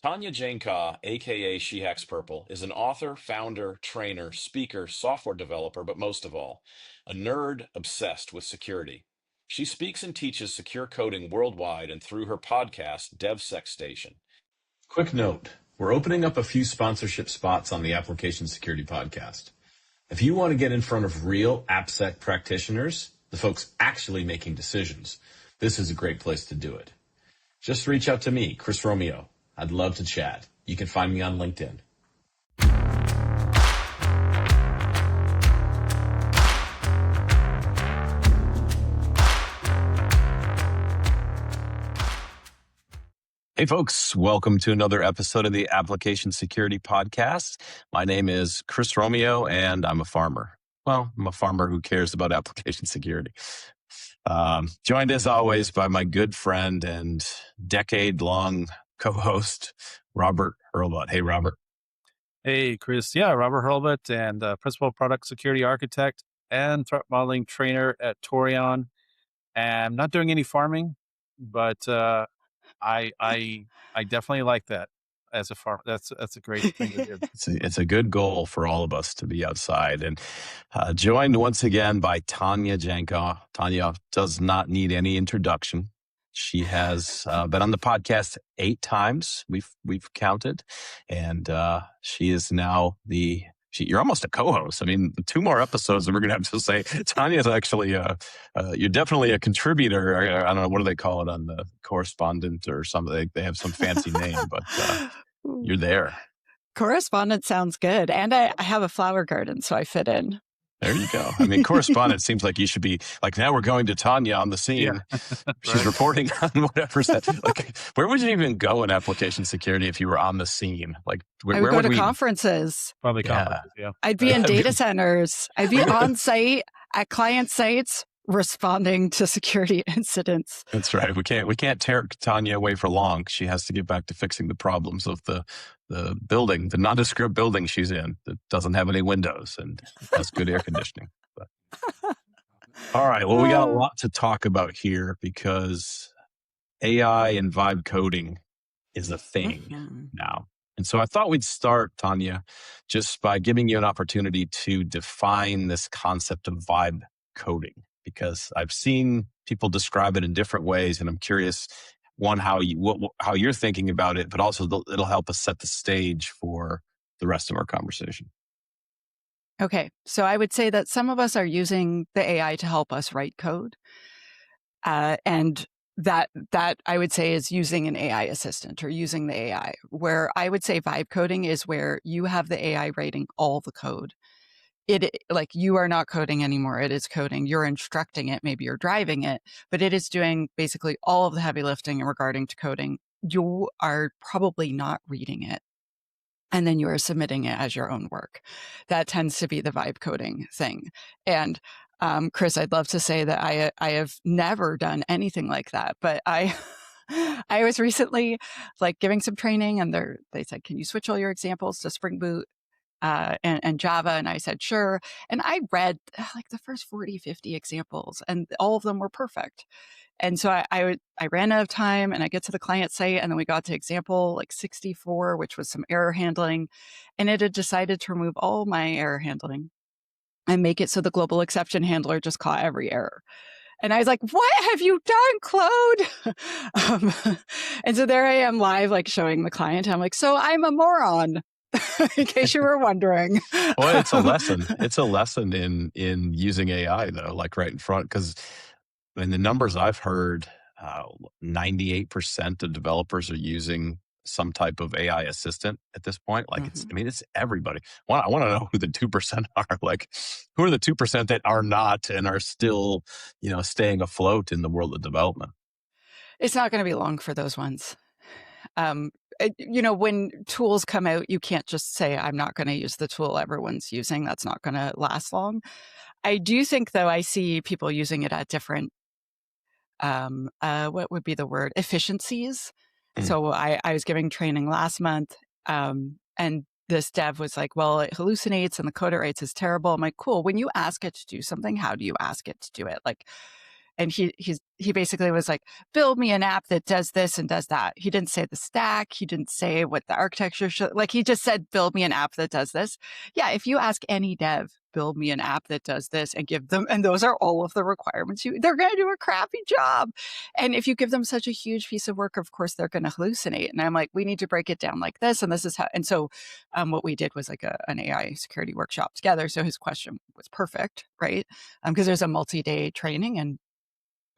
Tanya Janca, aka She Hacks Purple, is an author, founder, trainer, speaker, software developer, but most of all, a nerd obsessed with security. She speaks and teaches secure coding worldwide and through her podcast, DevSecStation. Quick note, we're opening up a few sponsorship spots on the Application Security Podcast. If you want to get in front of real AppSec practitioners, the folks actually making decisions, this is a great place to do it. Just reach out to me, Chris Romeo. I'd love to chat. You can find me on LinkedIn. Hey folks, welcome to another episode of the Application Security Podcast. My name is Chris Romeo and I'm a farmer. Well, I'm a farmer who cares about application security. Joined as always by my good friend and decade-long co-host, Robert Hurlbut. Hey, Robert. Hey, Chris. Yeah, Robert Hurlbut and Principal Product Security Architect and Threat Modeling Trainer at Torion. And I'm not doing any farming, but I definitely like that as a farmer. That's a great thing to do. It's a good goal for all of us to be outside. And joined once again by Tanya Janca. Tanya does not need any introduction. She has been on the podcast 8 times. We've counted, and she is now you're almost a co-host. I mean, 2 more episodes, and we're going to have to say Tanya's actually you're definitely a contributor. I don't know, what do they call it on the correspondent or something? They have some fancy name, but you're there. Correspondent sounds good, and I have a flower garden, so I fit in. There you go. I mean, correspondent seems like you should be like, now we're going to Tanya on the scene. Yeah. She's reporting on whatever's like, where would you even go in application security if you were on the scene? Like, I would go to conferences. Probably conferences, yeah. I'd be in data centers. I'd be on site at client sites responding to security incidents. That's right. We can't tear Tanya away for long. She has to get back to fixing the problems of the building, the nondescript building she's in that doesn't have any windows and has good air conditioning. But. All right. Well, we got a lot to talk about here because AI and vibe coding is a thing now. And so I thought we'd start, Tanya, just by giving you an opportunity to define this concept of vibe coding, because I've seen people describe it in different ways, and I'm curious, one, how you're thinking about it, but also it'll help us set the stage for the rest of our conversation. Okay, so I would say that some of us are using the AI to help us write code, and that I would say is using an AI assistant or using the AI. Where I would say vibe coding is where you have the AI writing all the code. Like, you are not coding anymore. It is coding. You're instructing it. Maybe you're driving it, but it is doing basically all of the heavy lifting regarding to coding. You are probably not reading it, and then you are submitting it as your own work. That tends to be the vibe coding thing. And Chris, I'd love to say that I have never done anything like that, but I was recently like giving some training, and they said, "Can you switch all your examples to Spring Boot and Java?" And I said, sure. And I read like the first 40, 50 examples, and all of them were perfect. And so I ran out of time, and I get to the client site, and then we got to example like 64, which was some error handling. And it had decided to remove all my error handling and make it so the global exception handler just caught every error. And I was like, what have you done, Claude? And so there I am live, like showing the client. I'm like, so I'm a moron. In case you were wondering. Well, it's a lesson. It's a lesson in using AI, though, like right in front. Because in the numbers I've heard, 98% of developers are using some type of AI assistant at this point. Like, it's everybody. I want to know who the 2% are. Like, who are the 2% that are not and are still, staying afloat in the world of development? It's not going to be long for those ones. When tools come out, you can't just say, I'm not going to use the tool everyone's using. That's not going to last long. I do think, though, I see people using it at different, what would be the word? Efficiencies. So I was giving training last month, and this dev was like, well, it hallucinates and the code it writes is terrible. I'm like, cool. When you ask it to do something, how do you ask it to do it? Like, And he basically was like, build me an app that does this and does that. He didn't say the stack. He didn't say what the architecture should, like, he just said, build me an app that does this. Yeah. If you ask any dev, build me an app that does this, and give them, and those are all of the requirements, they're going to do a crappy job. And if you give them such a huge piece of work, of course, they're going to hallucinate. And I'm like, we need to break it down like this. And this is how, and so what we did was like an AI security workshop together. So his question was perfect, right? Because there's a multi-day training, and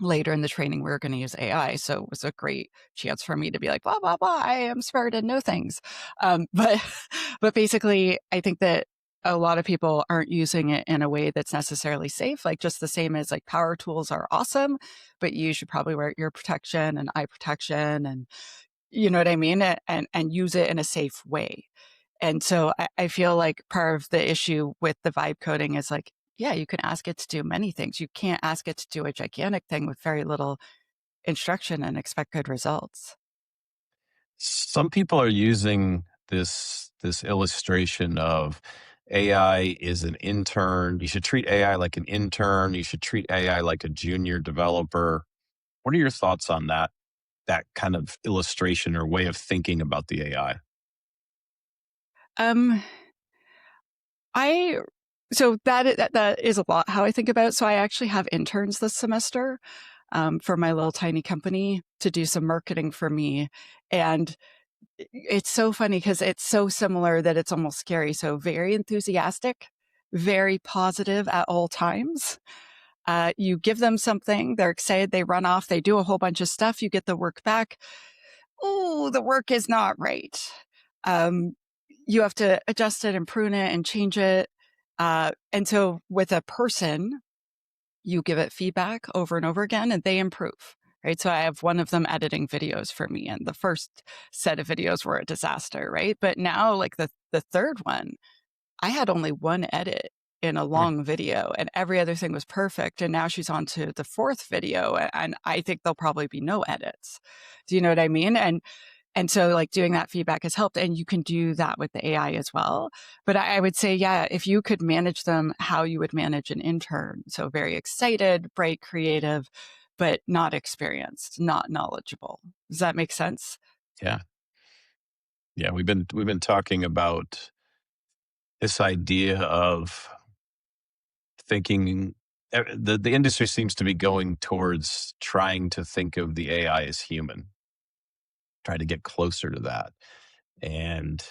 later in the training, we were going to use AI. So it was a great chance for me to be like, blah, blah, blah, I am smart and know things. But basically, I think that a lot of people aren't using it in a way that's necessarily safe. Like, just the same as like power tools are awesome, but you should probably wear ear protection and eye protection, and you know what I mean? And use it in a safe way. And so I feel like part of the issue with the vibe coding is like, yeah, you can ask it to do many things. You can't ask it to do a gigantic thing with very little instruction and expect good results. Some people are using this illustration of AI is an intern. You should treat AI like an intern. You should treat AI like a junior developer. What are your thoughts on that kind of illustration or way of thinking about the AI? So that is a lot how I think about it. So I actually have interns this semester for my little tiny company to do some marketing for me. And it's so funny because it's so similar that it's almost scary. So very enthusiastic, very positive at all times. You give them something, they're excited, they run off, they do a whole bunch of stuff, you get the work back. Oh, the work is not right. You have to adjust it and prune it and change it. And so with a person, you give it feedback over and over again, and they improve. Right. So I have one of them editing videos for me, and the first set of videos were a disaster. Right. But now, like the third one, I had only one edit in a long video, and every other thing was perfect. And now she's on to the fourth video, and I think there'll probably be no edits. Do you know what I mean? And so like doing that feedback has helped, and you can do that with the AI as well. But I would say, yeah, if you could manage them how you would manage an intern. So very excited, bright, creative, but not experienced, not knowledgeable. Does that make sense? Yeah. Yeah. We've been talking about this idea of thinking. The industry seems to be going towards trying to think of the AI as human, trying to get closer to that. And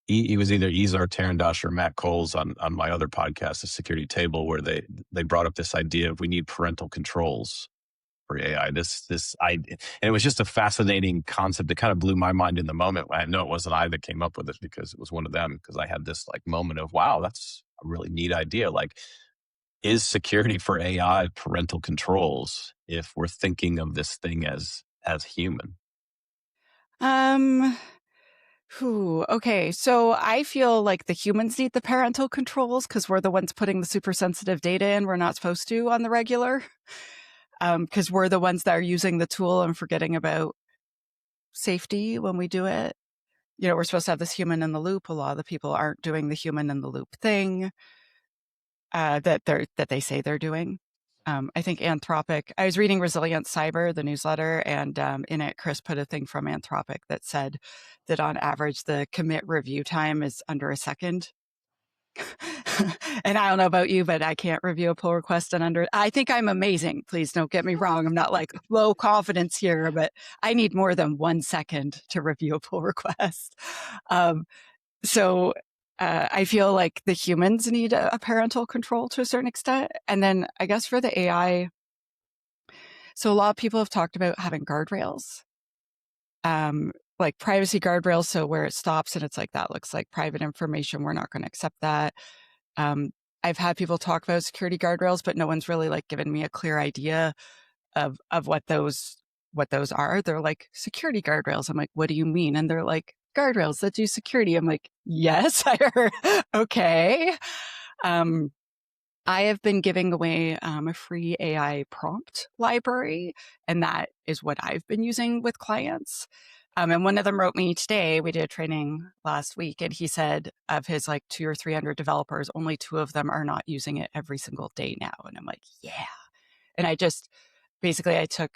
he was either Izar Tarandash or Matt Coles on my other podcast, The Security Table, where they brought up this idea of we need parental controls for AI. This idea, and it was just a fascinating concept. It kind of blew my mind in the moment. I know it wasn't I that came up with it, because it was one of them, because I had this like moment of, wow, that's a really neat idea. Like, is security for AI parental controls if we're thinking of this thing as human? Okay. So I feel like the humans need the parental controls because we're the ones putting the super sensitive data in we're not supposed to on the regular. Because we're the ones that are using the tool and forgetting about safety when we do it. You know, we're supposed to have this human in the loop. A lot of the people aren't doing the human in the loop thing that they say they're doing. I think Anthropic, I was reading Resilient Cyber, the newsletter, and in it, Chris put a thing from Anthropic that said that on average, the commit review time is under a second. And I don't know about you, but I can't review a pull request I think I'm amazing. Please don't get me wrong. I'm not like low confidence here, but I need more than 1 second to review a pull request. So I feel like the humans need a parental control to a certain extent. And then I guess for the AI, so a lot of people have talked about having guardrails, like privacy guardrails. So where it stops and it's like, that looks like private information, we're not going to accept that. I've had people talk about security guardrails, but no one's really like given me a clear idea of what those are. They're like, security guardrails. I'm like, what do you mean? And they're like, guardrails that do security. I'm like, yes, I heard. Okay. I have been giving away a free AI prompt library, and that is what I've been using with clients. And one of them wrote me today. We did a training last week, and he said of his like 200 or 300 developers, only 2 of them are not using it every single day now. And I'm like, yeah. And I took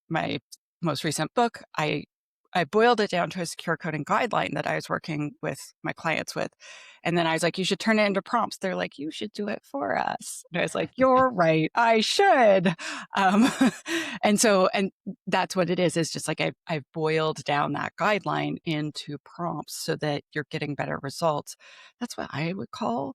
my most recent book, I boiled it down to a secure coding guideline that I was working with my clients with. And then I was like, you should turn it into prompts. They're like, you should do it for us. And I was like, you're right, I should. And that's what it is just like I've boiled down that guideline into prompts so that you're getting better results. That's what I would call,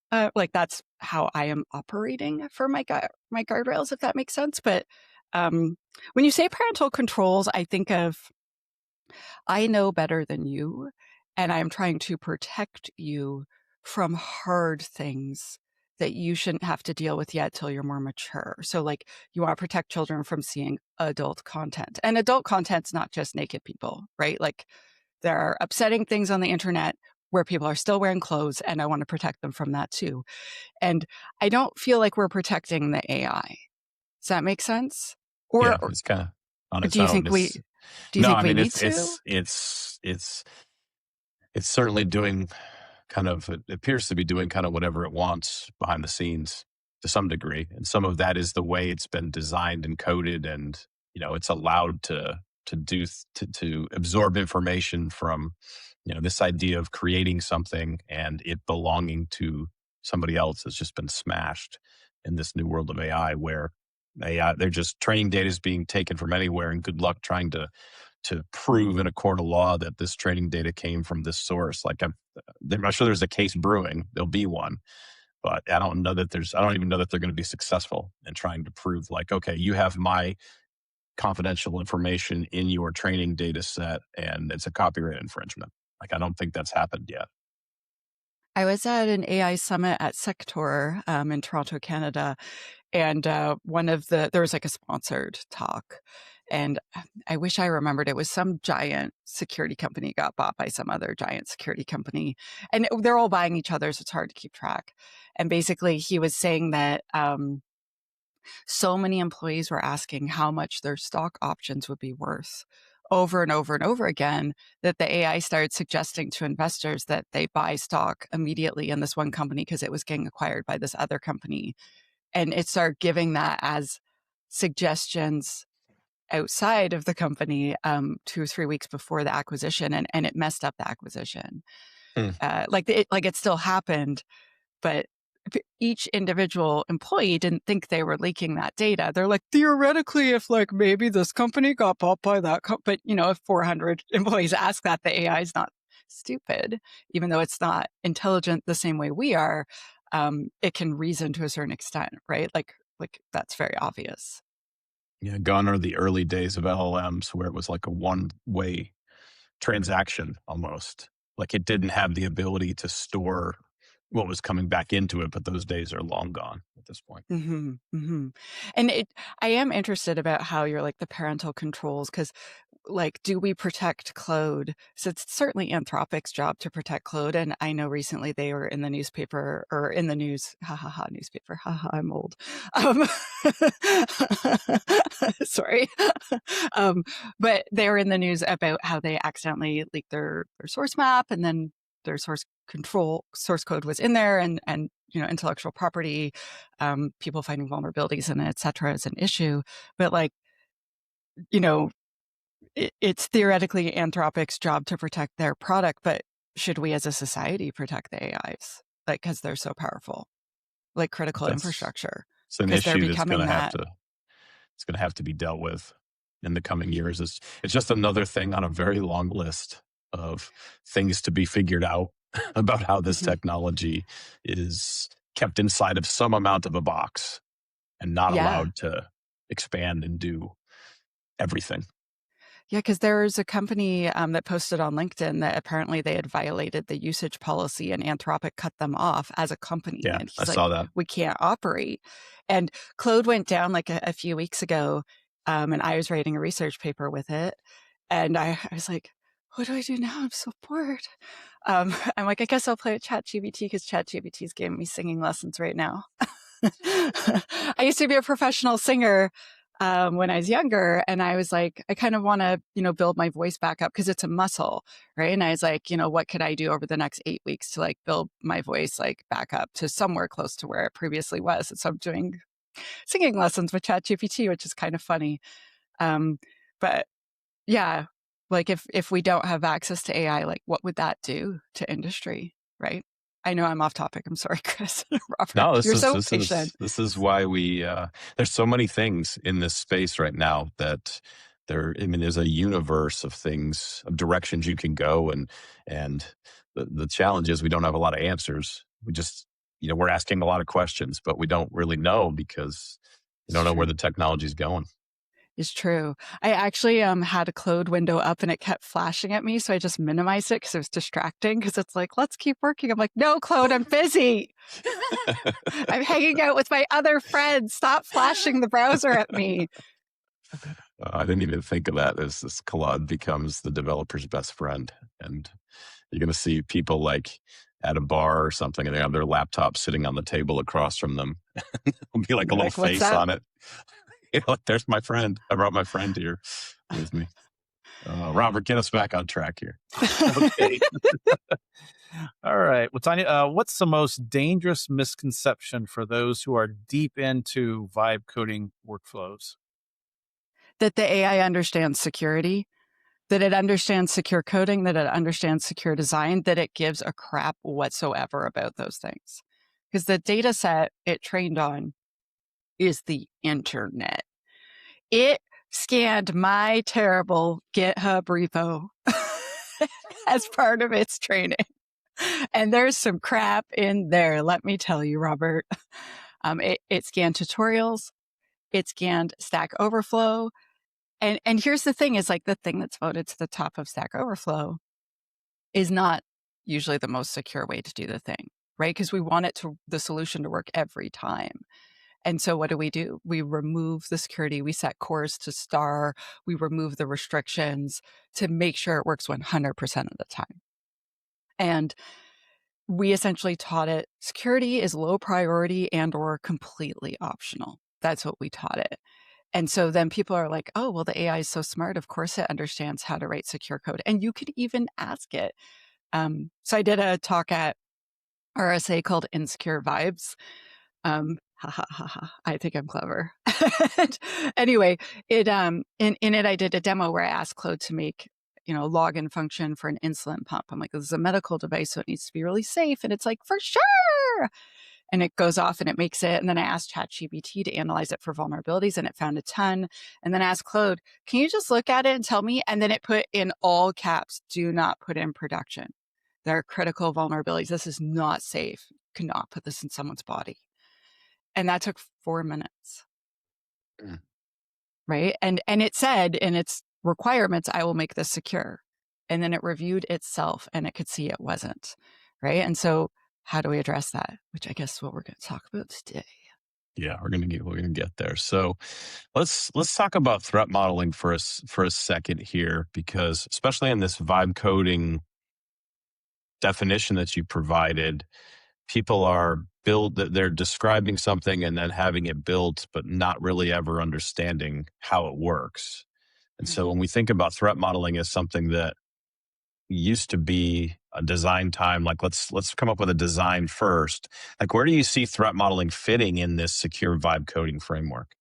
that's how I am operating for my guardrails, if that makes sense. But when you say parental controls, I think of, I know better than you, and I'm trying to protect you from hard things that you shouldn't have to deal with yet till you're more mature. So like you want to protect children from seeing adult content. And adult content's not just naked people, right? Like there are upsetting things on the internet where people are still wearing clothes, and I want to protect them from that too. And I don't feel like we're protecting the AI. Does that make sense? Yeah, Or it's kind of on its do you own. think we need to? It's certainly doing kind of, it appears to be doing kind of whatever it wants behind the scenes to some degree. And some of that is the way it's been designed and coded, and, it's allowed to absorb information from, this idea of creating something and it belonging to somebody else has just been smashed in this new world of AI, where they're just training data is being taken from anywhere, and good luck trying to prove in a court of law that this training data came from this source. Like I'm sure there's a case brewing. There'll be one, but I don't even know that they're going to be successful in trying to prove like, okay, you have my confidential information in your training data set and it's a copyright infringement. Like, I don't think that's happened yet. I was at an AI summit at Sector in Toronto, Canada, and there was like a sponsored talk. And I wish I remembered, it was some giant security company got bought by some other giant security company. And they're all buying each other, so it's hard to keep track. And basically he was saying that so many employees were asking how much their stock options would be worth over and over and over again, that the AI started suggesting to investors that they buy stock immediately in this one company because it was getting acquired by this other company. And it started giving that as suggestions outside of the company 2 or 3 weeks before the acquisition, and it messed up the acquisition. It still happened, but each individual employee didn't think they were leaking that data. They're like, theoretically, if like maybe this company got bought by that but if 400 employees ask that, the AI is not stupid, even though it's not intelligent the same way we are. It can reason to a certain extent, right? Like that's very obvious. Yeah, gone are the early days of LLMs where it was like a one-way transaction almost. Like it didn't have the ability to store what was coming back into it, but those days are long gone at this point. Mm-hmm, mm-hmm. And I am interested about how you're like the parental controls, because like, do we protect Claude? So it's certainly Anthropic's job to protect Claude. And I know recently they were in the newspaper or in the news, newspaper, I'm old. Sorry. But they were in the news about how they accidentally leaked their source map, and then their source code was in there, and intellectual property, people finding vulnerabilities in it, et cetera, is an issue. But like, it's theoretically Anthropic's job to protect their product, but should we as a society protect the AIs? Like, because they're so powerful, like critical infrastructure. It's an issue that's going to have to be dealt with in the coming years. It's just another thing on a very long list of things to be figured out about how this technology is kept inside of some amount of a box and not allowed to expand and do everything. Yeah, because there was a company that posted on LinkedIn that apparently they had violated the usage policy, and Anthropic cut them off as a company. Yeah, and I saw that. We can't operate. And Claude went down like a few weeks ago, and I was writing a research paper with it. And I was like, what do I do now? I'm so bored. I'm like, I guess I'll play with ChatGPT, because ChatGPT is giving me singing lessons right now. I used to be a professional singer when I was younger, and I was like, I kind of want to, build my voice back up because it's a muscle, right? And I was like, what could I do over the next 8 weeks to like build my voice like back up to somewhere close to where it previously was? And so I'm doing singing lessons with ChatGPT, which is kind of funny. But yeah, like if we don't have access to AI, like what would that do to industry, right? I know I'm off topic. I'm sorry, Chris. Robert, No, you're so patient. this is why we there's so many things in this space right now that there's a universe of things, of directions you can go, and the challenge is we don't have a lot of answers. We just, we're asking a lot of questions, but we don't really know because we don't know where the technology is going. It's true. I actually had a Claude window up and it kept flashing at me. So I just minimized it because it was distracting because it's like, let's keep working. I'm like, no, Claude, I'm busy. I'm hanging out with my other friends. Stop flashing the browser at me. I didn't even think of that as this Claude becomes the developer's best friend. And you're going to see people like at a bar or something and they have their laptop sitting on the table across from them. It'll be like a little face on it. There's my friend. I brought my friend here with me. Robert, get us back on track here. Okay. All right. Well, Tanya, what's the most dangerous misconception for those who are deep into vibe coding workflows? That the AI understands security, that it understands secure coding, that it understands secure design, that it gives a crap whatsoever about those things. Because the data set it trained on is the internet. It scanned my terrible GitHub repo as part of its training. And there's some crap in there, let me tell you, Robert. It scanned tutorials. It scanned Stack Overflow. And here's the thing is like the thing that's voted to the top of Stack Overflow is not usually the most secure way to do the thing, right? Because we want the solution to work every time. And so what do? We remove the security. We set cores to star. We remove the restrictions to make sure it works 100% of the time. And we essentially taught it security is low priority and or completely optional. That's what we taught it. And so then people are like, oh, well, the AI is so smart. Of course, it understands how to write secure code. And you could even ask it. So I did a talk at RSA called Insecure Vibes. I think I'm clever. Anyway, in it, I did a demo where I asked Claude to make, a login function for an insulin pump. I'm like, this is a medical device, so it needs to be really safe. And it's like, for sure. And it goes off and it makes it. And then I asked ChatGPT to analyze it for vulnerabilities and it found a ton. And then I asked Claude, can you just look at it and tell me? And then it put in all caps, do not put in production. There are critical vulnerabilities. This is not safe. You cannot put this in someone's body. And that took 4 minutes. Right. And it said in its requirements, I will make this secure. And then it reviewed itself and it could see it wasn't. Right. And so how do we address that? Which I guess is what we're going to talk about today. Yeah, we're gonna get there. So let's talk about threat modeling for a second here, because especially in this vibe coding definition that you provided, people they're describing something and then having it built, but not really ever understanding how it works. And so when we think about threat modeling as something that used to be a design time, like let's come up with a design first. Like, where do you see threat modeling fitting in this secure vibe coding framework?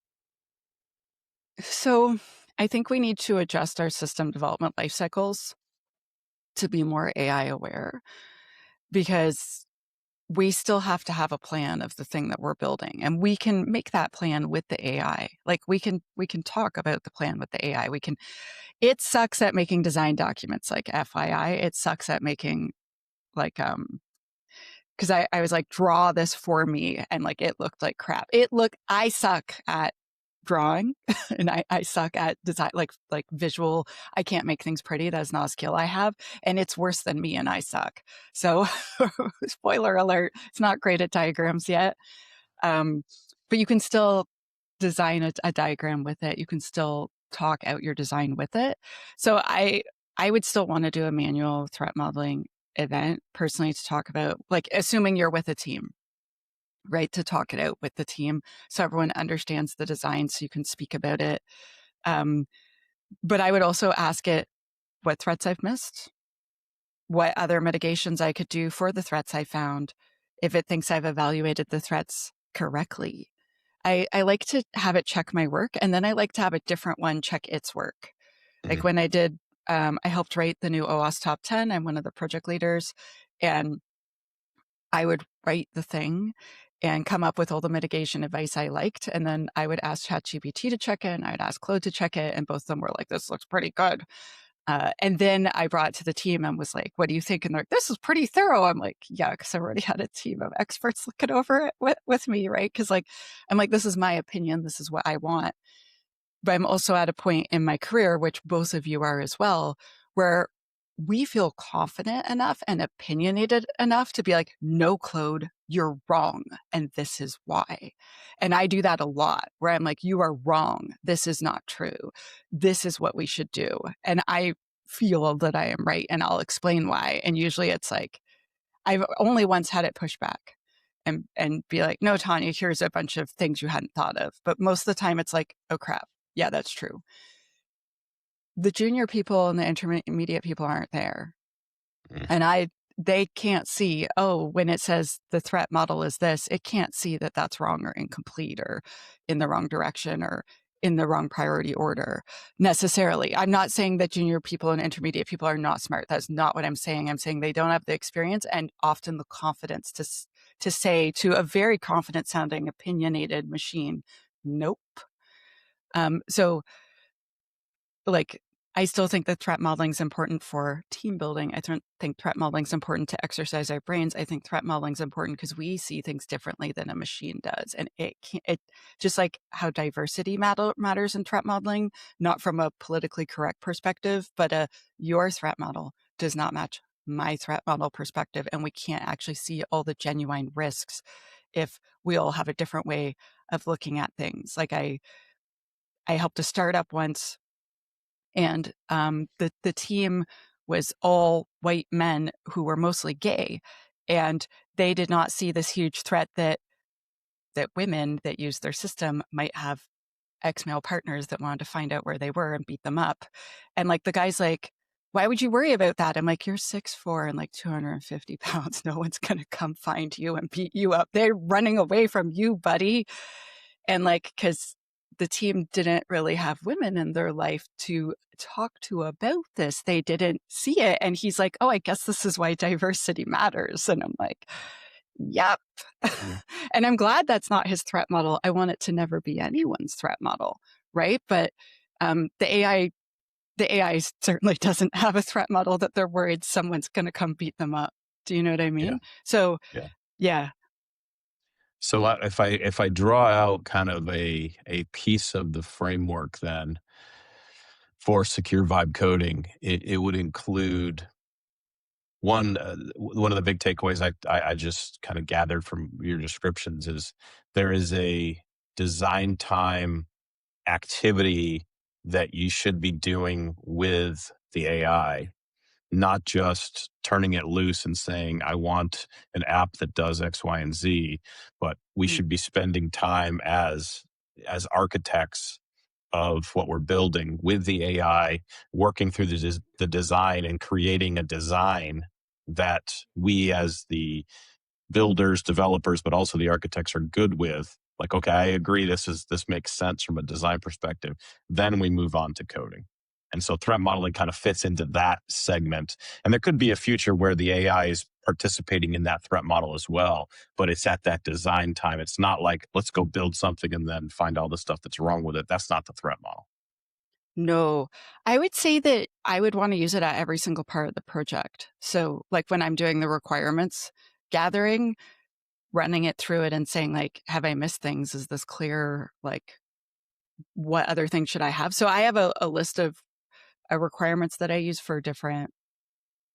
So I think we need to adjust our system development life cycles to be more AI aware, because we still have to have a plan of the thing that we're building, and we can make that plan with the AI. Like we can talk about the plan with the AI. It sucks at making design documents, like FYI. It sucks at making like because I was like, draw this for me, and like it looked like crap. I suck at drawing and I suck at design, like visual. I can't make things pretty. That is not a skill I have, and it's worse than me, and I suck. So spoiler alert, it's not great at diagrams yet. But you can still design a diagram with it. You can still talk out your design with it. So I would still want to do a manual threat modeling event personally to talk about, like, assuming you're with a team, right? To talk it out with the team so everyone understands the design so you can speak about it. But I would also ask it what threats I've missed, what other mitigations I could do for the threats I found, if it thinks I've evaluated the threats correctly. I like to have it check my work, and then I like to have a different one check its work. Like when I did, I helped write the new OWASP Top 10. I'm one of the project leaders, and I would write the thing and come up with all the mitigation advice I liked. And then I would ask ChatGPT to check it, and I'd ask Claude to check it. And both of them were like, this looks pretty good. And then I brought it to the team and was like, what do you think? And they're like, this is pretty thorough. I'm like, yeah, because I already had a team of experts looking over it with me, right? Because like, I'm like, this is my opinion. This is what I want. But I'm also at a point in my career, which both of you are as well, where we feel confident enough and opinionated enough to be like, no, Claude, you're wrong. And this is why. And I do that a lot where I'm like, you are wrong. This is not true. This is what we should do. And I feel that I am right. And I'll explain why. And usually it's like, I've only once had it push back and be like, no, Tanya, here's a bunch of things you hadn't thought of. But most of the time it's like, oh, crap. Yeah, that's true. The junior people and the intermediate people aren't there. And they can't see, oh, when it says the threat model is this, it can't see that that's wrong or incomplete or in the wrong direction or in the wrong priority order necessarily. I'm not saying that junior people and intermediate people are not smart. That's not what I'm saying. I'm saying they don't have the experience and often the confidence to say to a very confident sounding opinionated machine, nope. So like, I still think that threat modeling is important for team building. I think threat modeling is important to exercise our brains. I think threat modeling is important because we see things differently than a machine does. And it just like how diversity matters in threat modeling, not from a politically correct perspective, but your threat model does not match my threat model perspective. And we can't actually see all the genuine risks if we all have a different way of looking at things. Like I helped a startup once, and the team was all white men who were mostly gay, and they did not see this huge threat that women that use their system might have ex-male partners that wanted to find out where they were and beat them up. And like the guy's like, why would you worry about that? I'm like, you're 6'4" and like 250 pounds. No one's going to come find you and beat you up. They're running away from you, buddy. And like, because the team didn't really have women in their life to talk to about this. They didn't see it. And he's like, oh, I guess this is why diversity matters. And I'm like, yep. And I'm glad that's not his threat model. I want it to never be anyone's threat model, right? But the AI certainly doesn't have a threat model that they're worried someone's going to come beat them up. Do you know what I mean? Yeah. So, yeah. So if I draw out kind of a piece of the framework then for secure vibe coding, it would include one of the big takeaways I just kind of gathered from your descriptions is there is a design time activity that you should be doing with the AI, not just turning it loose and saying, I want an app that does X, Y, and Z, but we should be spending time as architects of what we're building with the AI, working through the design and creating a design that we as the builders, developers, but also the architects are good with. Like, okay, I agree, this makes sense from a design perspective. Then we move on to coding. And so threat modeling kind of fits into that segment. And there could be a future where the AI is participating in that threat model as well, but it's at that design time. It's not like, let's go build something and then find all the stuff that's wrong with it. That's not the threat model. No, I would say that I would want to use it at every single part of the project. So like when I'm doing the requirements gathering, running it through it and saying like, have I missed things? Is this clear? Like, what other things should I have? So I have a list of requirements that I use for different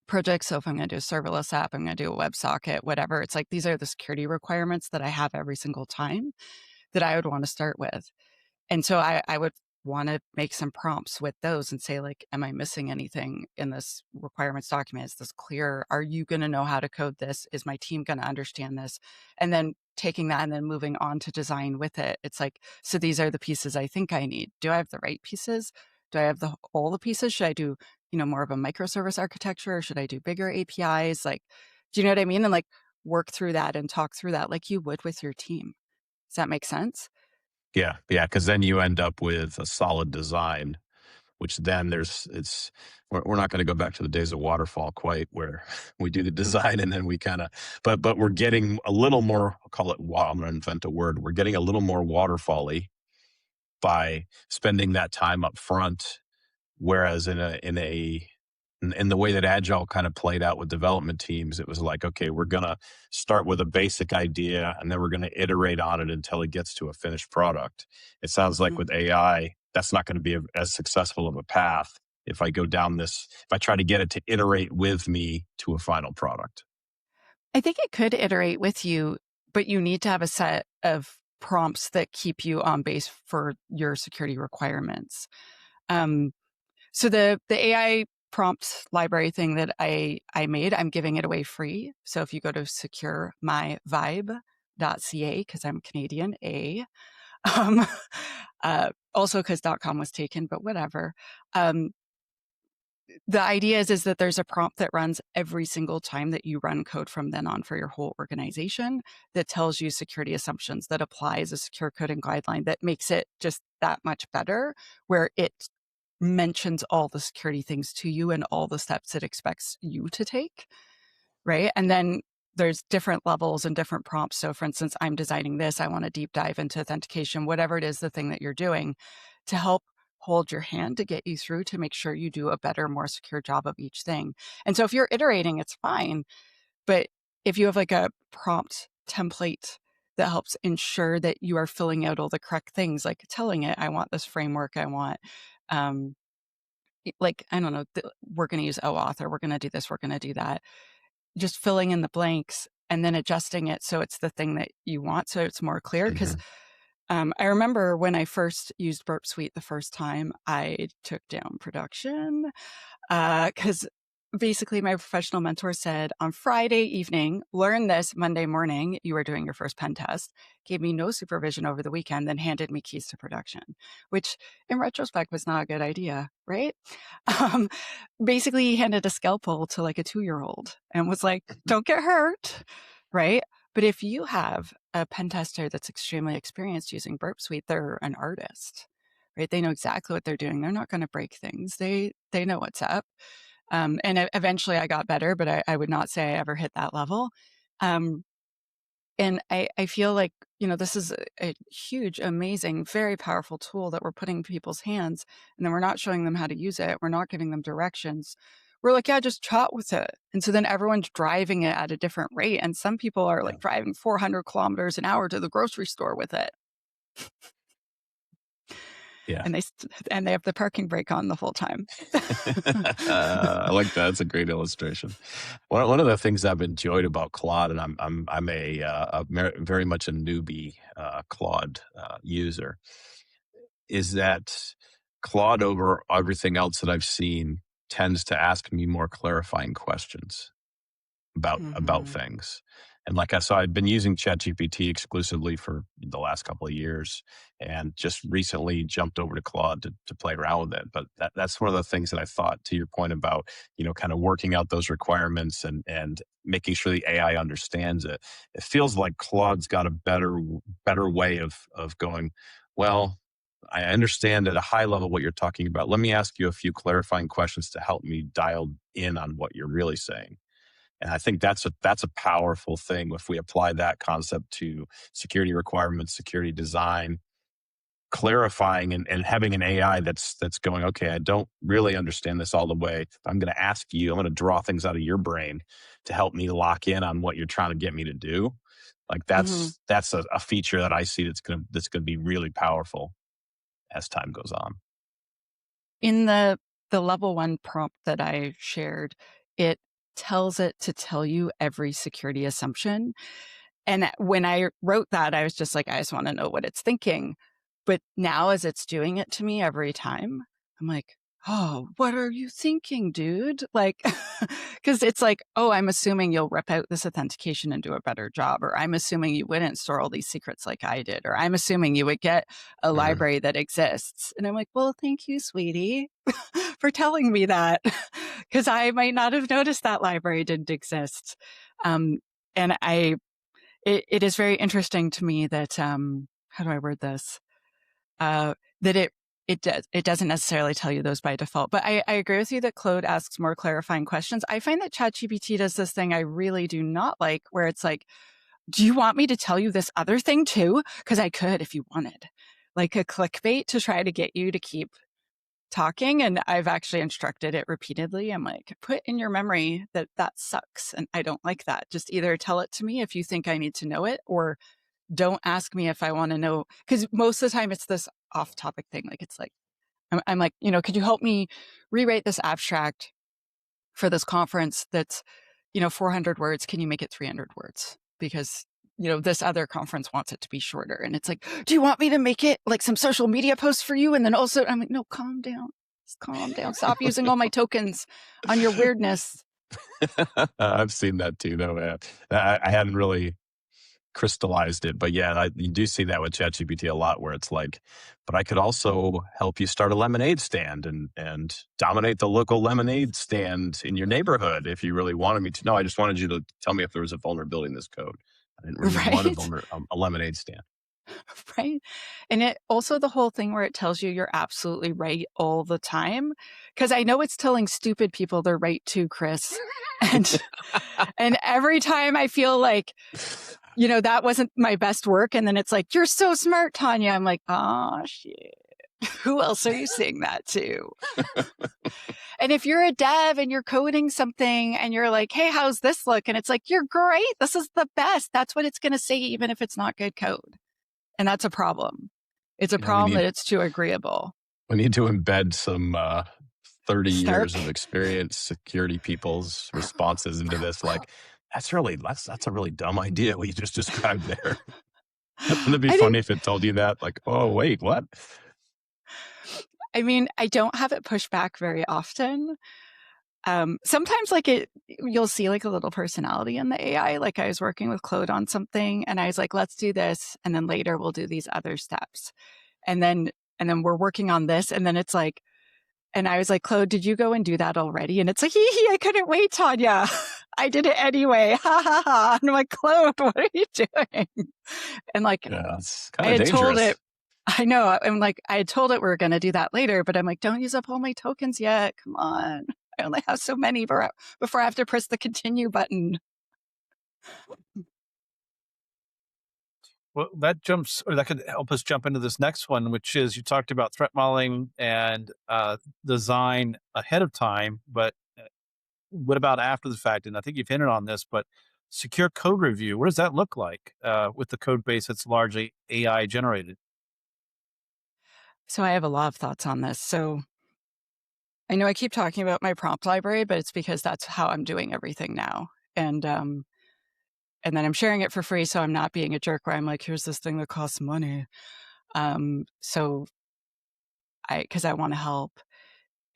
projects. So if I'm going to do a serverless app, I'm going to do a WebSocket, whatever. It's like, these are the security requirements that I have every single time that I would want to start with. And so I would want to make some prompts with those and say like, am I missing anything in this requirements document? Is this clear? Are you going to know how to code this? Is my team going to understand this? And then taking that and then moving on to design with it. It's like, so these are the pieces I think I need. Do I have the right pieces? Do I have all the pieces? Should I do, more of a microservice architecture? Or should I do bigger APIs? Like, do you know what I mean? And like work through that and talk through that like you would with your team. Does that make sense? Yeah, because then you end up with a solid design, which then we're not going to go back to the days of waterfall quite, where we do the design and then we kind of, but we're getting a little more, I'll call it, I'm going to invent a word. We're getting a little more waterfall-y by spending that time up front. Whereas in the way that Agile kind of played out with development teams, it was like, okay, we're going to start with a basic idea and then we're going to iterate on it until it gets to a finished product. It sounds like with AI, that's not going to be as successful of a path if I try to get it to iterate with me to a final product. I think it could iterate with you, but you need to have a set of prompts that keep you on base for your security requirements. So the AI prompt library thing that I made, I'm giving it away free. So if you go to securemyvibe.ca, because I'm Canadian, also because .com was taken, but whatever. The idea is that there's a prompt that runs every single time that you run code from then on for your whole organization that tells you security assumptions, that applies a secure coding guideline that makes it just that much better, where it mentions all the security things to you and all the steps it expects you to take, right? And then there's different levels and different prompts. So for instance, I'm designing this, I want to deep dive into authentication, whatever it is, the thing that you're doing, to help hold your hand to get you through to make sure you do a better, more secure job of each thing. And so if you're iterating, it's fine. But if you have like a prompt template that helps ensure that you are filling out all the correct things, like telling it, I want this framework, I want, like, I don't know, we're going to use OAuth, or we're going to do this, we're going to do that. Just filling in the blanks and then adjusting it so it's the thing that you want, so it's more clear. Because I remember when I first used Burp Suite the first time, I took down production because basically my professional mentor said on Friday evening, learn this, Monday morning, you were doing your first pen test, gave me no supervision over the weekend, then handed me keys to production, which in retrospect was not a good idea, right? Basically, he handed a scalpel to like a 2-year-old and was like, don't get hurt, right? But if you have a pen tester that's extremely experienced using Burp Suite, they're an artist, right? They know exactly what they're doing. They're not going to break things. They know what's up. And eventually I got better, but I would not say I ever hit that level. And I feel like, this is a huge, amazing, very powerful tool that we're putting in people's hands, and then we're not showing them how to use it. We're not giving them directions. We're like, yeah, just chat with it. And so then everyone's driving it at a different rate. And some people are like driving 400 kilometers an hour to the grocery store with it. Yeah. And they have the parking brake on the whole time. I like that. It's a great illustration. One of the things I've enjoyed about Claude, and I'm very much a newbie Claude user, is that Claude, over everything else that I've seen, tends to ask me more clarifying questions about things. And like I've been using ChatGPT exclusively for the last couple of years, and just recently jumped over to Claude to play around with it. But that's one of the things that I thought, to your point about, kind of working out those requirements and making sure the AI understands it. It feels like Claude's got a better way of going, well, I understand at a high level what you're talking about. Let me ask you a few clarifying questions to help me dial in on what you're really saying. And I think that's a powerful thing if we apply that concept to security requirements, security design, clarifying and having an AI that's going, okay, I don't really understand this all the way. I'm going to ask you, I'm going to draw things out of your brain to help me lock in on what you're trying to get me to do. Like that's a feature that I see that's going to be really powerful as time goes on. In the level 1 prompt that I shared, it tells it to tell you every security assumption. And when I wrote that, I was just like, I just want to know what it's thinking. But now as it's doing it to me every time, I'm like, oh, what are you thinking, dude? Like, because it's like, oh, I'm assuming you'll rip out this authentication and do a better job. Or I'm assuming you wouldn't store all these secrets like I did. Or I'm assuming you would get a library that exists. And I'm like, well, thank you, sweetie, for telling me that. Because I might not have noticed that library didn't exist. And it is very interesting to me that, how do I word this? that it doesn't necessarily tell you those by default. But I agree with you that Claude asks more clarifying questions. I find that ChatGPT does this thing I really do not like, where it's like, do you want me to tell you this other thing too? Because I could if you wanted. Like a clickbait to try to get you to keep talking. And I've actually instructed it repeatedly. I'm like, put in your memory that sucks. And I don't like that. Just either tell it to me if you think I need to know it, or don't ask me if I want to know. Because most of the time it's this off topic thing. Like, it's like, I'm like, could you help me rewrite this abstract for this conference that's, 400 words? Can you make it 300 words? Because, this other conference wants it to be shorter. And it's like, do you want me to make it like some social media posts for you? And then also, I'm like, no, calm down. Just calm down. Stop using all my tokens on your weirdness. I've seen that too, though. I hadn't really crystallized it, but yeah, you do see that with ChatGPT a lot, where it's like, but I could also help you start a lemonade stand and dominate the local lemonade stand in your neighborhood if you really wanted me to. No, I just wanted you to tell me if there was a vulnerability in this code. I didn't really want a lemonade stand. Right. And it also, the whole thing where it tells you you're absolutely right all the time, because I know it's telling stupid people they're right too, Chris. And every time I feel like, that wasn't my best work. And then it's like, you're so smart, Tanya. I'm like, oh, shit. Who else are you saying that to? And if you're a dev and you're coding something and you're like, hey, how's this look? And it's like, you're great. This is the best. That's what it's going to say, even if it's not good code. And that's a problem. It's a problem that it's too agreeable. We need to embed some 30 years of experience security people's responses into this. Like, that's a really dumb idea what you just described there. Wouldn't it be funny if it told you that? Like, oh, wait, what? I mean, I don't have it push back very often. Sometimes you'll see like a little personality in the AI. Like, I was working with Claude on something and I was like, let's do this. And then later we'll do these other steps. And then we're working on this. And then it's like, and I was like, Claude, did you go and do that already? And it's like, I couldn't wait, Tanya. I did it anyway. Ha ha ha. And I'm like, Claude, what are you doing? And like, it's I had told it, I know. I'm like, I had told it we were going to do that later, but I'm like, don't use up all my tokens yet. Come on. I only have so many before I have to press the continue button. Well, that could help us jump into this next one, which is, you talked about threat modeling and design ahead of time, but what about after the fact? And I think you've hinted on this, but secure code review, what does that look like with the code base that's largely AI generated? So I have a lot of thoughts on this. So I know I keep talking about my prompt library, but it's because that's how I'm doing everything now. And then I'm sharing it for free, so I'm not being a jerk where I'm like, here's this thing that costs money. Because I want to help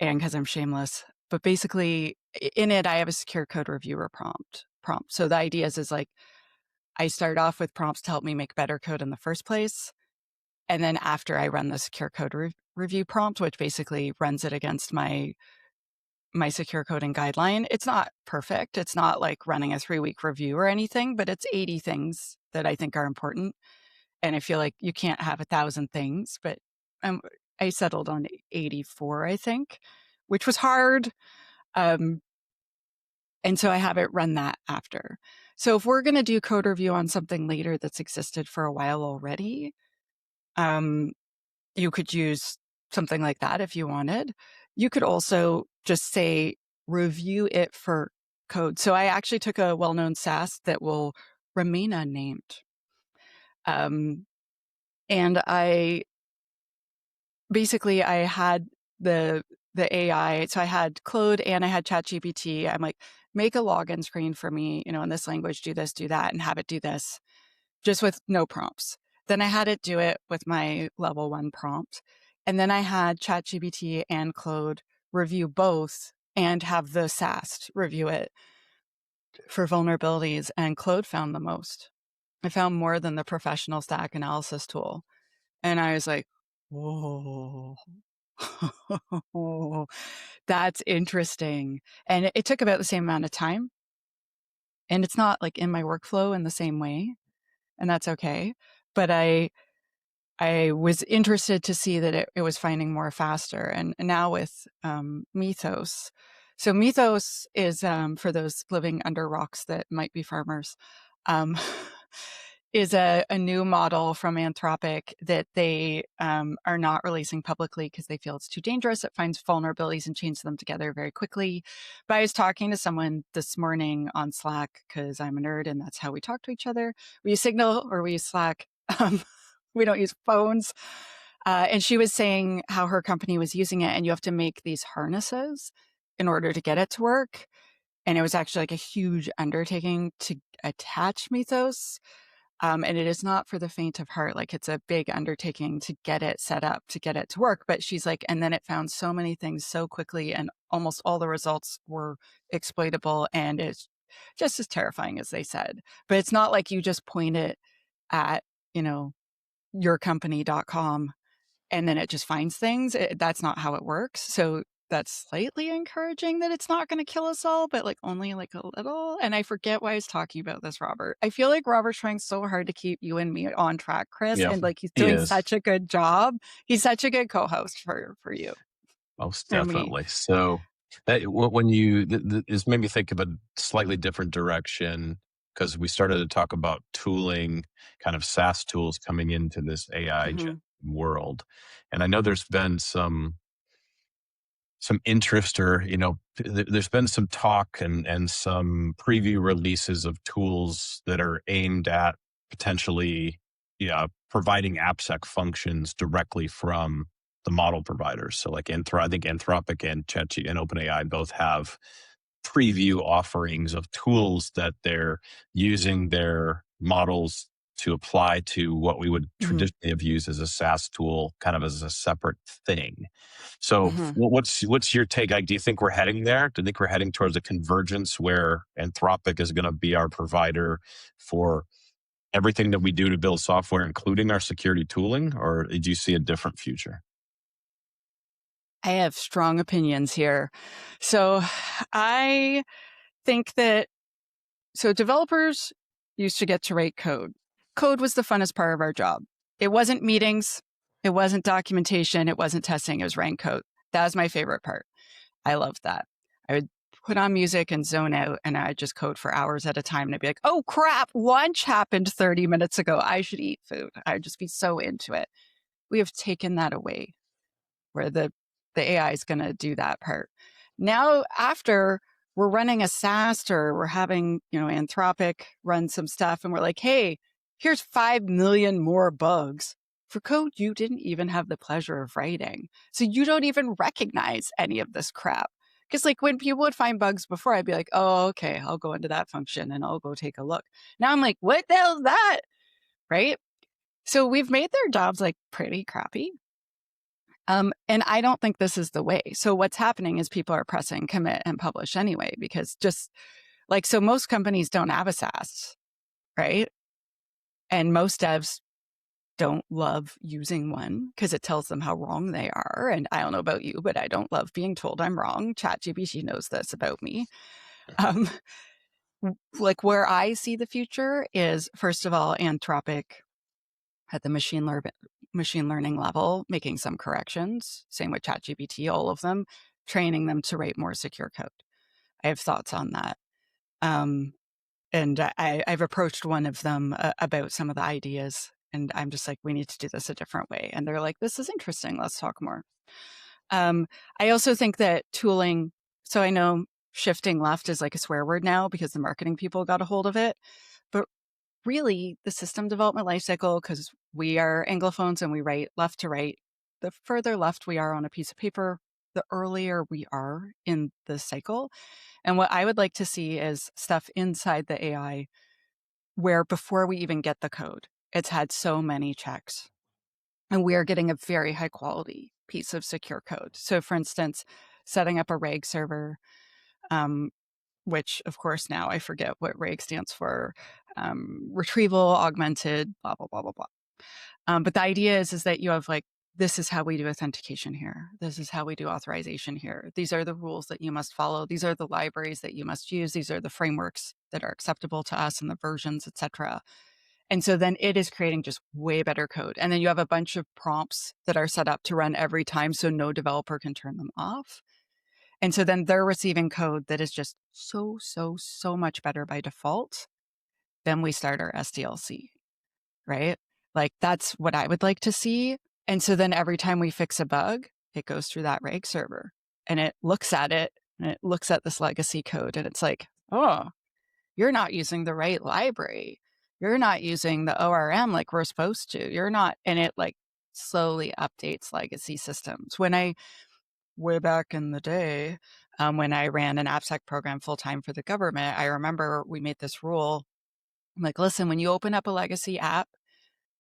and because I'm shameless. But basically, in it, I have a secure code reviewer prompt. So the idea is like, I start off with prompts to help me make better code in the first place. And then after I run the secure code review prompt, which basically runs it against my secure coding guideline. It's not perfect. It's not like running a 3-week review or anything, but it's 80 things that I think are important. And I feel like you can't have 1,000 things, but I settled on 84, I think, which was hard. And so I have it run that after. So if we're going to do code review on something later that's existed for a while already, you could use something like that if you wanted. You could also just say, review it for code. So I actually took a well-known SAST that will remain unnamed. And I had the AI. So I had Claude and I had ChatGPT. I'm like, make a login screen for me, in this language, do this, do that, and have it do this, just with no prompts. Then I had it do it with my level 1 prompt. And then I had ChatGPT and Claude review both and have the SAST review it for vulnerabilities. And Claude found the most. I found more than the professional stack analysis tool. And I was like, whoa, that's interesting. And it took about the same amount of time. And it's not like in my workflow in the same way. And that's okay. But I was interested to see that it was finding more faster. And now with Mythos. So Mythos is, for those living under rocks that might be farmers, is a new model from Anthropic that they are not releasing publicly because they feel it's too dangerous. It finds vulnerabilities and chains them together very quickly. But I was talking to someone this morning on Slack because I'm a nerd and that's how we talk to each other. We use Signal or we use Slack. We don't use phones. And she was saying how her company was using it, and you have to make these harnesses in order to get it to work. And it was actually like a huge undertaking to attach Mythos. And it is not for the faint of heart. Like, it's a big undertaking to get it set up, to get it to work. But she's like, and then it found so many things so quickly, and almost all the results were exploitable. And it's just as terrifying as they said. But it's not like you just point it at, yourcompany.com and then it just finds things. That's not how it works. So that's slightly encouraging that it's not going to kill us all, but like only like a little. And I forget why I was talking about this, Robert. I feel like Robert's trying so hard to keep you and me on track, Chris. Yeah, and like he's he doing is. such a good job. He's such a good co-host for you. Most And me. definitely. So that when you this made me think of a slightly different direction, because we started to talk about tooling, kind of SaaS tools coming into this AI Mhm. world, and I know there's been some interest, or there's been some talk and some preview releases of tools that are aimed at potentially providing AppSec functions directly from the model providers. So like I think Anthropic and ChatGPT and OpenAI both have preview offerings of tools that they're using their models to apply to what we would traditionally have used as a SaaS tool, kind of as a separate thing. So what's your take? Like, do you think we're heading there? Do you think we're heading towards a convergence where Anthropic is going to be our provider for everything that we do to build software, including our security tooling? Or do you see a different future? I have strong opinions here. So I think that, developers used to get to write code. Code was the funnest part of our job. It wasn't meetings. It wasn't documentation. It wasn't testing. It was writing code. That was my favorite part. I loved that. I would put on music and zone out, and I'd just code for hours at a time. And I'd be like, oh crap, lunch happened 30 minutes ago. I should eat food. I'd just be so into it. We have taken that away, where the AI is going to do that part. Now, after we're running a SAST, or we're having, Anthropic run some stuff, and we're like, hey, here's 5 million more bugs for code you didn't even have the pleasure of writing. So you don't even recognize any of this crap. Because like when people would find bugs before, I'd be like, oh, okay, I'll go into that function and I'll go take a look. Now I'm like, what the hell is that? Right? So we've made their jobs like pretty crappy. And I don't think this is the way. So what's happening is people are pressing commit and publish anyway, because just like, so most companies don't have a SAST, right? And most devs don't love using one because it tells them how wrong they are. And I don't know about you, but I don't love being told I'm wrong. ChatGPT knows this about me. Like where I see the future is, first of all, Anthropic at the machine learning level, making some corrections. Same with ChatGPT, all of them, training them to write more secure code. I have thoughts on that. And I've approached one of them about some of the ideas, and I'm just like, we need to do this a different way. And they're like, this is interesting. Let's talk more. I also think that tooling, so I know shifting left is like a swear word now because the marketing people got a hold of it. But really, the system development lifecycle, because we are Anglophones and we write left to right, the further left we are on a piece of paper, the earlier we are in the cycle. And what I would like to see is stuff inside the AI where before we even get the code, it's had so many checks. And we are getting a very high quality piece of secure code. So for instance, setting up a RAG server, which of course now I forget what RAG stands for, retrieval, augmented, blah, blah, blah, blah, blah. But the idea is that you have like, this is how we do authentication here. This is how we do authorization here. These are the rules that you must follow. These are the libraries that you must use. These are the frameworks that are acceptable to us and the versions, etc. And so then it is creating just way better code. And then you have a bunch of prompts that are set up to run every time, so no developer can turn them off. And so then they're receiving code that is just so much better by default. Then we start our SDLC, right? Like that's what I would like to see. And so then every time we fix a bug, it goes through that reg server and it looks at it and it looks at this legacy code and it's like, oh, you're not using the right library. You're not using the ORM like we're supposed to. You're not, and it like slowly updates legacy systems. Way back in the day, when I ran an AppSec program full time for the government, I remember we made this rule. I'm like, listen, when you open up a legacy app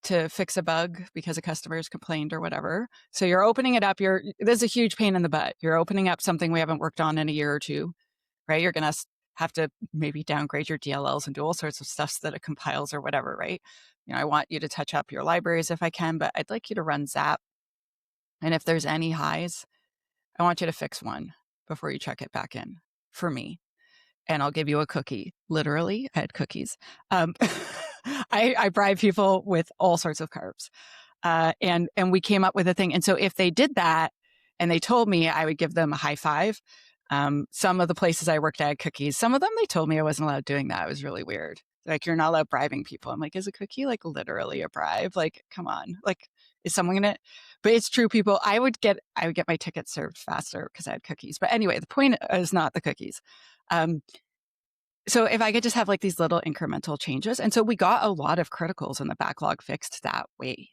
to fix a bug because a customer's complained or whatever, so you're opening it up, there's a huge pain in the butt. You're opening up something we haven't worked on in a year or two, right? You're going to have to maybe downgrade your DLLs and do all sorts of stuff so that it compiles or whatever, right? I want you to touch up your libraries if I can, but I'd like you to run Zap. And if there's any highs, I want you to fix one before you check it back in for me. And I'll give you a cookie. Literally, I had cookies. I bribe people with all sorts of carbs. And we came up with a thing. And so if they did that and they told me, I would give them a high five. Some of the places I worked at had cookies. Some of them, they told me I wasn't allowed doing that. It was really weird. Like, you're not allowed bribing people. I'm like, is a cookie like literally a bribe? Like, come on. Like, is someone gonna? But it's true, people. I would get my tickets served faster because I had cookies. But anyway, the point is not the cookies. So if I could just have like these little incremental changes. And so we got a lot of criticals in the backlog fixed that way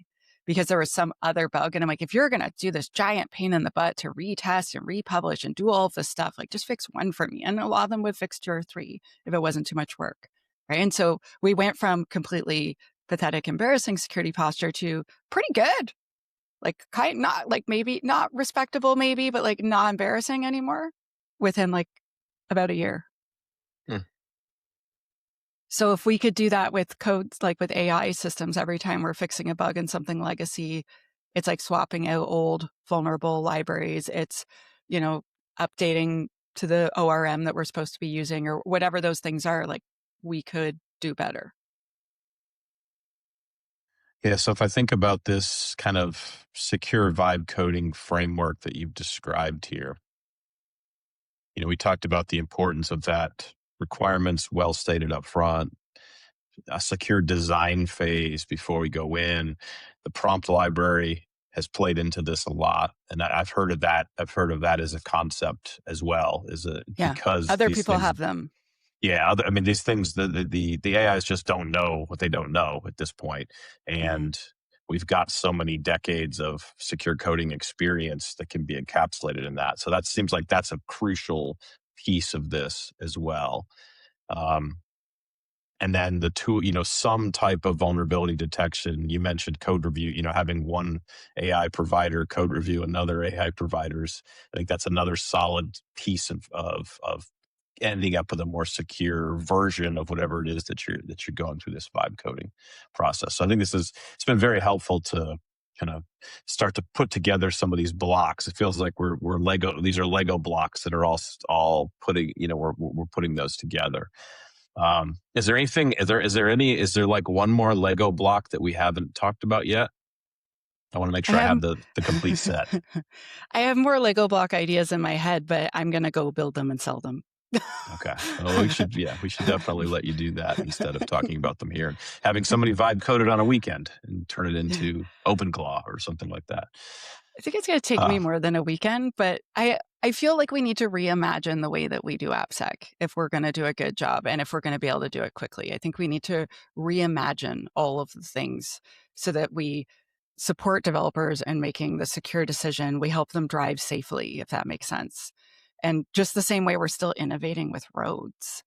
because there was some other bug. And I'm like, if you're going to do this giant pain in the butt to retest and republish and do all of this stuff, like just fix one for me. And a lot of them would fix 2 or 3 if it wasn't too much work. Right. And so we went from completely pathetic, embarrassing security posture to pretty good, like not like maybe not respectable, maybe, but like not embarrassing anymore within like about a year. So if we could do that with codes, like with AI systems, every time we're fixing a bug in something legacy, it's like swapping out old vulnerable libraries. It's, updating to the ORM that we're supposed to be using or whatever those things are, like we could do better. Yeah, so if I think about this kind of secure vibe coding framework that you've described here, we talked about the importance of that requirements well stated up front, a secure design phase before we go in. The prompt library has played into this a lot, and I've heard of that. I've heard of that as a concept as well. Because other people have them. Yeah, these things, the AIs just don't know what they don't know at this point, and we've got so many decades of secure coding experience that can be encapsulated in that. So that seems like that's a crucial piece of this as well. And then the two, some type of vulnerability detection. You mentioned code review, having one AI provider code review another AI providers. I think that's another solid piece of ending up with a more secure version of whatever it is that you're going through this vibe coding process. So I think it's been very helpful to kind of start to put together some of these blocks. It feels like we're Lego. These are Lego blocks that are all putting, we're putting those together. Is there anything? Is there like one more Lego block that we haven't talked about yet? I want to make sure I have the complete set. I have more Lego block ideas in my head, but I'm going to go build them and sell them. Okay. Well, we should definitely let you do that instead of talking about them here. Having somebody vibe code it on a weekend and turn it into OpenClaw or something like that. I think it's going to take me more than a weekend, but I feel like we need to reimagine the way that we do AppSec if we're going to do a good job and if we're going to be able to do it quickly. I think we need to reimagine all of the things so that we support developers in making the secure decision. We help them drive safely, if that makes sense. And just the same way we're still innovating with roads.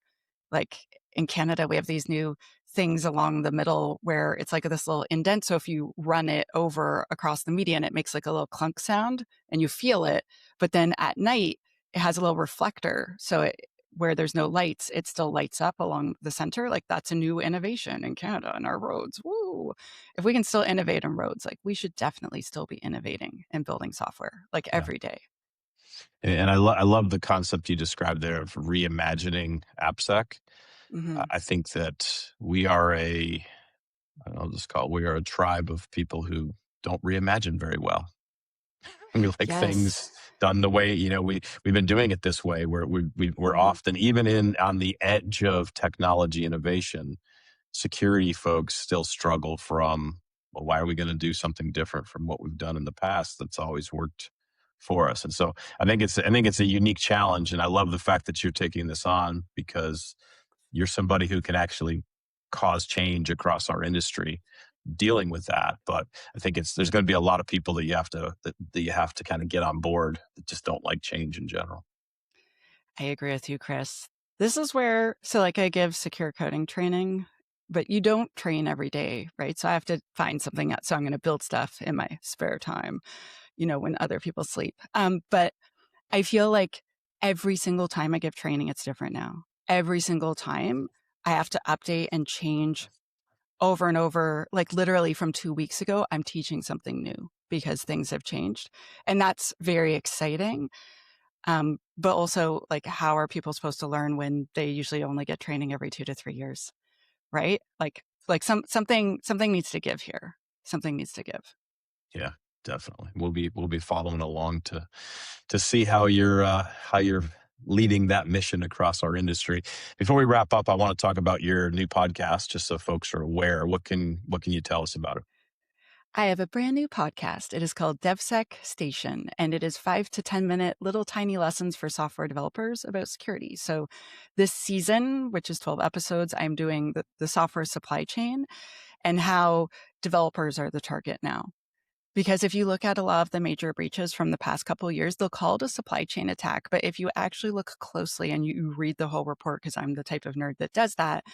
Like in Canada, we have these new things along the middle where it's like this little indent. So if you run it over across the median, it makes like a little clunk sound and you feel it. But then at night, it has a little reflector. So where there's no lights, it still lights up along the center. Like that's a new innovation in Canada and our roads. Woo! If we can still innovate on roads, like we should definitely still be innovating and building software like every day. And I love the concept you described there of reimagining AppSec. I think that we are I'll just call it, we are a tribe of people who don't reimagine very well. We like Yes. things done the way, we've been doing it this way, where we're often, even on the edge of technology innovation, security folks still struggle from, well, why are we going to do something different from what we've done in the past that's always worked for us? And so I think it's a unique challenge. And I love the fact that you're taking this on, because you're somebody who can actually cause change across our industry dealing with that. But I think there's going to be a lot of people that you have to kind of get on board that just don't like change in general. I agree with you, Chris. This is where, I give secure coding training, but you don't train every day, right? So I have to find something else. So I'm going to build stuff in my spare time, when other people sleep. But I feel like every single time I give training, it's different now. Every single time I have to update and change over and over. Like literally from 2 weeks ago, I'm teaching something new because things have changed. And that's very exciting. But also, like, how are people supposed to learn when they usually only get training every 2 to 3 years, right? Like something needs to give here. Something needs to give. Yeah, definitely. We'll be following along to see how you're leading that mission across our industry. Before we wrap up, I want to talk about your new podcast, just so folks are aware. What can you tell us about it? I have a brand new podcast. It is called DevSecStation, and it is 5 to 10 minute little tiny lessons for software developers about security. So this season, which is 12 episodes, I'm doing the software supply chain and how developers are the target now. Because if you look at a lot of the major breaches from the past couple of years, they'll call it a supply chain attack. But if you actually look closely and you read the whole report, because I'm the type of nerd that does that,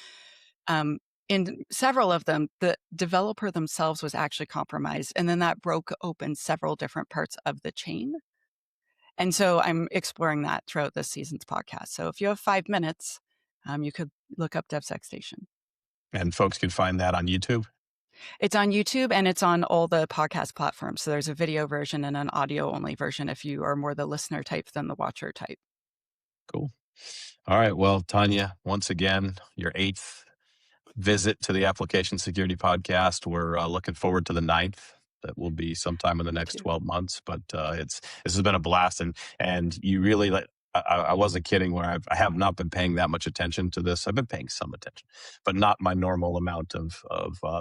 in several of them, the developer themselves was actually compromised. And then that broke open several different parts of the chain. And so I'm exploring that throughout this season's podcast. So if you have 5 minutes, you could look up DevSecStation. And folks can find that on YouTube? It's on YouTube and it's on all the podcast platforms. So there's a video version and an audio only version if you are more the listener type than the watcher type. Cool. All right. Well, Tanya, once again, your 8th visit to the Application Security Podcast. We're looking forward to the 9th. That will be sometime in the next 12 months. But this has been a blast, and you really I wasn't kidding where I have not been paying that much attention to this. I've been paying some attention, but not my normal amount of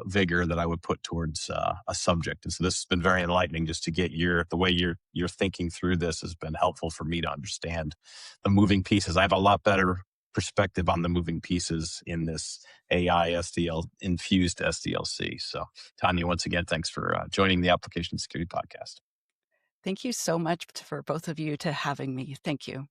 vigor that I would put towards a subject. And so this has been very enlightening, just to get the way you're thinking through this has been helpful for me to understand the moving pieces. I have a lot better perspective on the moving pieces in this AI infused SDLC. So Tanya, once again, thanks for joining the Application Security Podcast. Thank you so much for both of you to having me. Thank you.